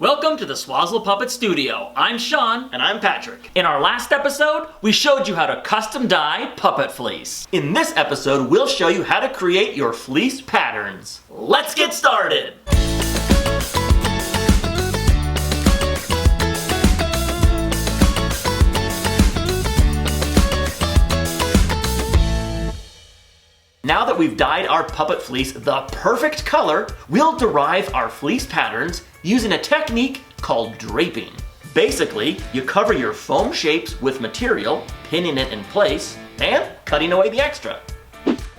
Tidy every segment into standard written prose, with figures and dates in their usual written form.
Welcome to the Swazzle Puppet Studio. I'm Sean. And I'm Patrick. In our last episode, we showed you how to custom dye puppet fleece. In this episode, we'll show you how to create your fleece patterns. Let's get started! Now that we've dyed our puppet fleece the perfect color, we'll derive our fleece patterns using a technique called draping. Basically, you cover your foam shapes with material, pinning it in place, and cutting away the extra.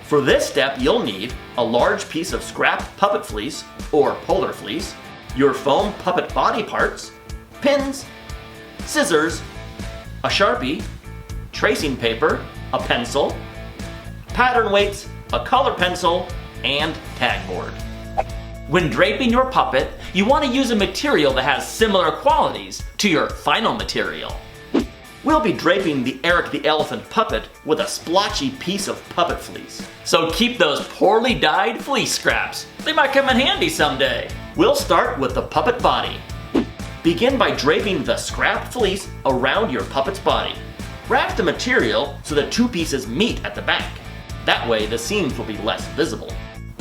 For this step, you'll need a large piece of scrap puppet fleece or polar fleece, your foam puppet body parts, pins, scissors, a Sharpie, tracing paper, a pencil, pattern weights, a color pencil, and tag board. When draping your puppet, you want to use a material that has similar qualities to your final material. We'll be draping the Herrick the Elephant puppet with a splotchy piece of puppet fleece. So keep those poorly dyed fleece scraps. They might come in handy someday. We'll start with the puppet body. Begin by draping the scrap fleece around your puppet's body. Wrap the material so the two pieces meet at the back. That way the seams will be less visible.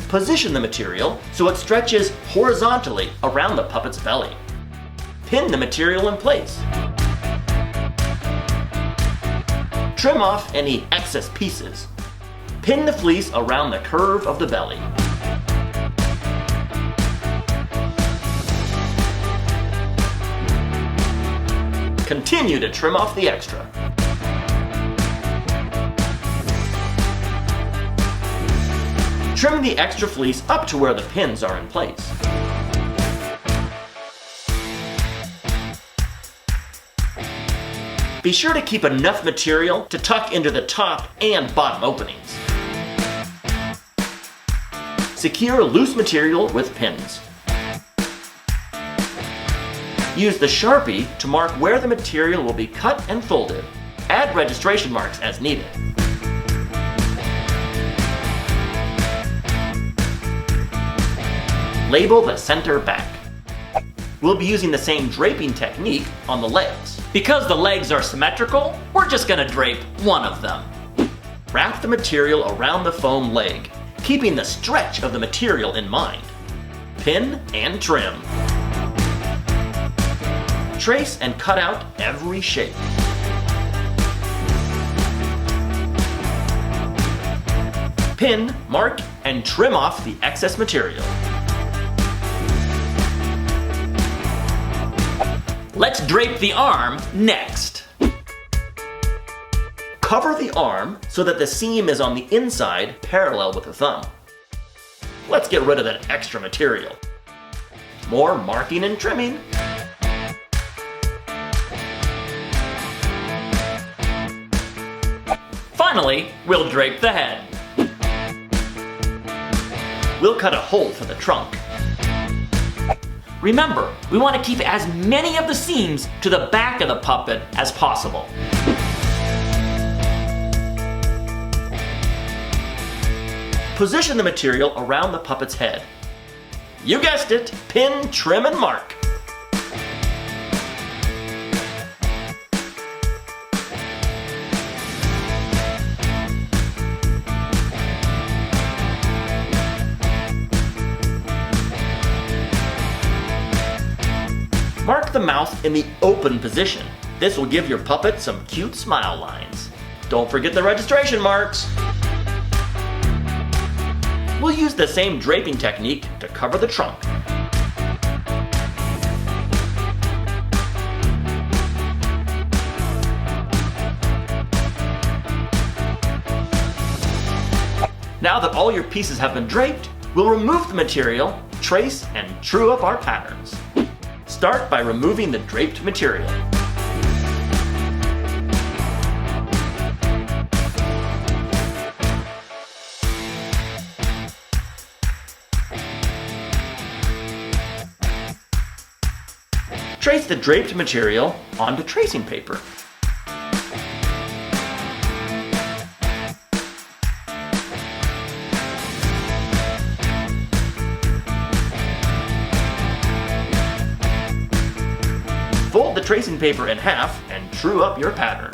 Position the material so it stretches horizontally around the puppet's belly. Pin the material in place. Trim off any excess pieces. Pin the fleece around the curve of the belly. Continue to trim off the extra. Trim the extra fleece up to where the pins are in place. Be sure to keep enough material to tuck into the top and bottom openings. Secure loose material with pins. Use the Sharpie to mark where the material will be cut and folded. Add registration marks as needed. Label the center back. We'll be using the same draping technique on the legs. Because the legs are symmetrical, we're just gonna drape one of them. Wrap the material around the foam leg, keeping the stretch of the material in mind. Pin and trim. Trace and cut out every shape. Pin, mark, and trim off the excess material. Let's drape the arm next. Cover the arm so that the seam is on the inside parallel with the thumb. Let's get rid of that extra material. More marking and trimming. Finally, we'll drape the head. We'll cut a hole for the trunk. Remember, we want to keep as many of the seams to the back of the puppet as possible. Position the material around the puppet's head. You guessed it, pin, trim, and mark. Mark the mouth in the open position. This will give your puppet some cute smile lines. Don't forget the registration marks. We'll use the same draping technique to cover the trunk. Now that all your pieces have been draped, we'll remove the material, trace, and true up our patterns. Start by removing the draped material. Trace the draped material onto tracing paper. Fold the tracing paper in half and true up your pattern.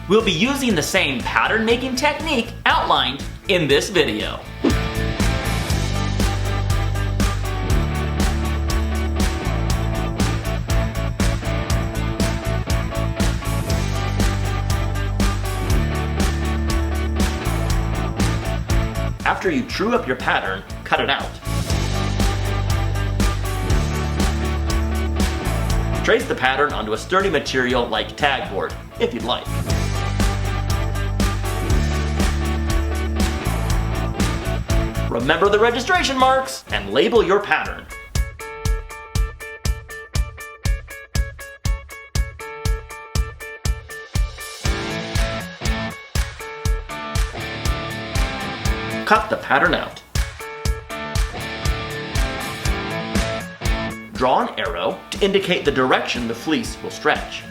We'll be using the same pattern making technique outlined in this video. After you true up your pattern, cut it out. Trace the pattern onto a sturdy material like tag board, if you'd like. Remember the registration marks and label your pattern. Cut the pattern out. Draw an arrow to indicate the direction the fleece will stretch.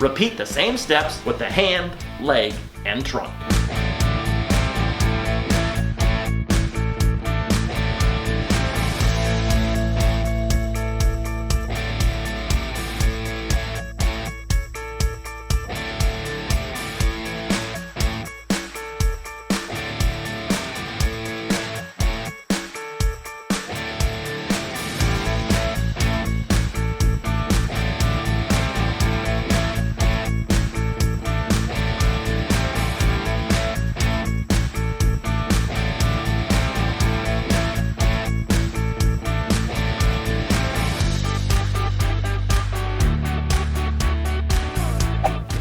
Repeat the same steps with the hand, leg, and trunk.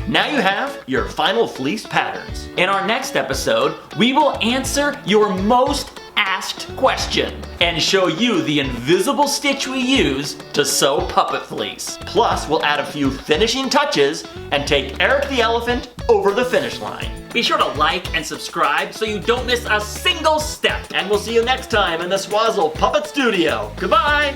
Now you have your final fleece patterns. In our next episode, we will answer your most asked question and show you the invisible stitch we use to sew puppet fleece. Plus, we'll add a few finishing touches and take Herrick the elephant over the finish line. Be sure to like and subscribe so you don't miss a single step. And we'll see you next time in the Swazzle Puppet Studio. Goodbye!